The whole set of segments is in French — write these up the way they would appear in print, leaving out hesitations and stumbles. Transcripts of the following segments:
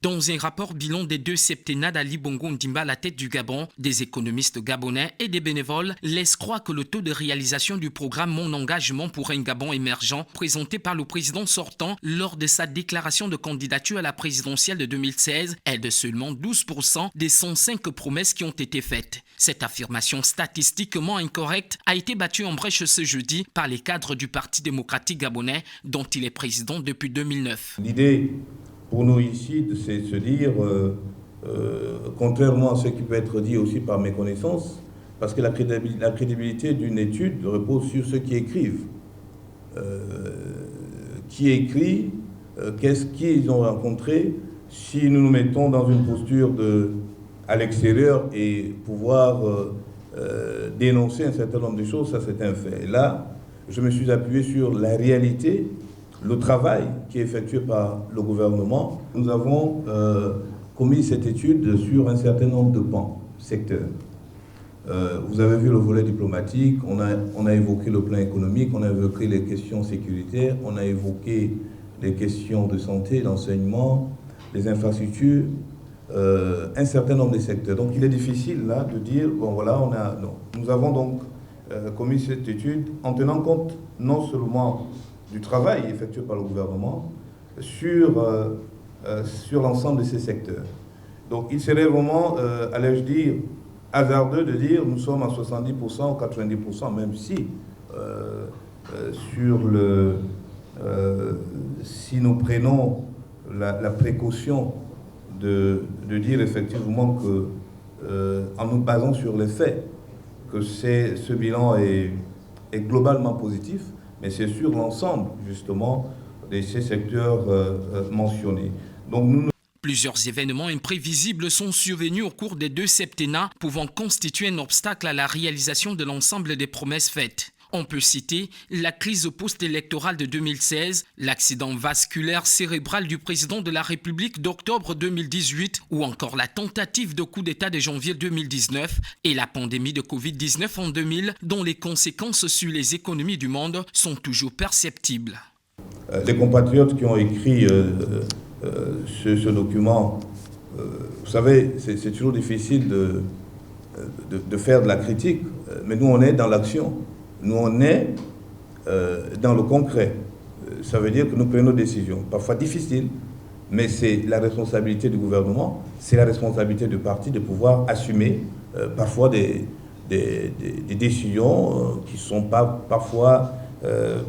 Dans un rapport bilan des 2 septennats d'Ali Bongo Ondimba à la tête du Gabon, des économistes gabonais et des bénévoles laissent croire que le taux de réalisation du programme Mon engagement pour un Gabon émergent, présenté par le président sortant lors de sa déclaration de candidature à la présidentielle de 2016, est de seulement 12% des 105 promesses qui ont été faites. Cette affirmation statistiquement incorrecte a été battue en brèche ce jeudi par les cadres du Parti démocratique gabonais, dont il est président depuis 2009. L'idée pour nous ici, c'est de se dire, contrairement à ce qui peut être dit aussi par mes connaissances, parce que la crédibilité d'une étude repose sur ceux qui écrivent. Qui écrit, qu'est-ce qu'ils ont rencontré, si nous nous mettons dans une posture à l'extérieur et pouvoir dénoncer un certain nombre de choses, ça c'est un fait. Et là, je me suis appuyé sur la réalité, le travail qui est effectué par le gouvernement. Nous avons commis cette étude sur un certain nombre de pans, secteurs. Vous avez vu le volet diplomatique, on a évoqué le plan économique, on a évoqué les questions sécuritaires, on a évoqué les questions de santé, d'enseignement, les infrastructures, un certain nombre de secteurs. Donc il est difficile là de dire, bon voilà, non. Nous avons donc commis cette étude en tenant compte non seulement du travail effectué par le gouvernement sur l'ensemble de ces secteurs. Donc il serait vraiment, allais-je dire, hasardeux de dire nous sommes à 70% ou 90%, même si si nous prenons la précaution de dire effectivement que, en nous basant sur les faits, que ce bilan est globalement positif, mais c'est sur l'ensemble, justement, de ces secteurs mentionnés. Donc, Plusieurs événements imprévisibles sont survenus au cours des 2 septennats, pouvant constituer un obstacle à la réalisation de l'ensemble des promesses faites. On peut citer la crise post-électorale de 2016, l'accident vasculaire cérébral du président de la République d'octobre 2018 ou encore la tentative de coup d'État de janvier 2019 et la pandémie de Covid-19 en 2000 dont les conséquences sur les économies du monde sont toujours perceptibles. Les compatriotes qui ont écrit ce document, vous savez, c'est toujours difficile de faire de la critique, mais nous on est dans l'action. Nous, on est dans le concret. Ça veut dire que nous prenons nos décisions, parfois difficiles, mais c'est la responsabilité du gouvernement, c'est la responsabilité du parti de pouvoir assumer parfois des décisions qui ne sont pas parfois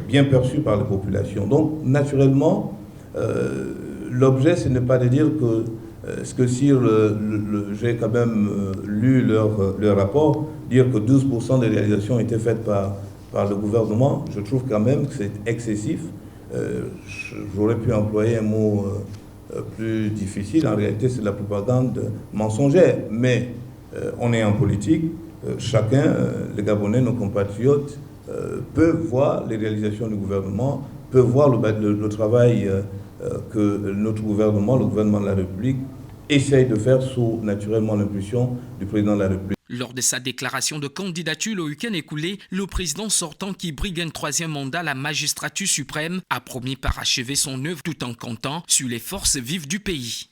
bien perçues par les populations. Donc, naturellement, l'objet, ce n'est pas de dire que ce que si j'ai quand même lu leur rapport, dire que 12% des réalisations ont été faites par le gouvernement, je trouve quand même que c'est excessif. J'aurais pu employer un mot plus difficile. En réalité, c'est de la propagande mensongère. Mais on est en politique. Chacun, les Gabonais, nos compatriotes, peuvent voir les réalisations du gouvernement, peuvent voir le travail que notre gouvernement, le gouvernement de la République, essaye de faire sous naturellement l'impulsion du président de la République. Lors de sa déclaration de candidature le week-end écoulé, le président sortant qui brigue un 3e mandat à la magistrature suprême a promis parachever son œuvre tout en comptant sur les forces vives du pays.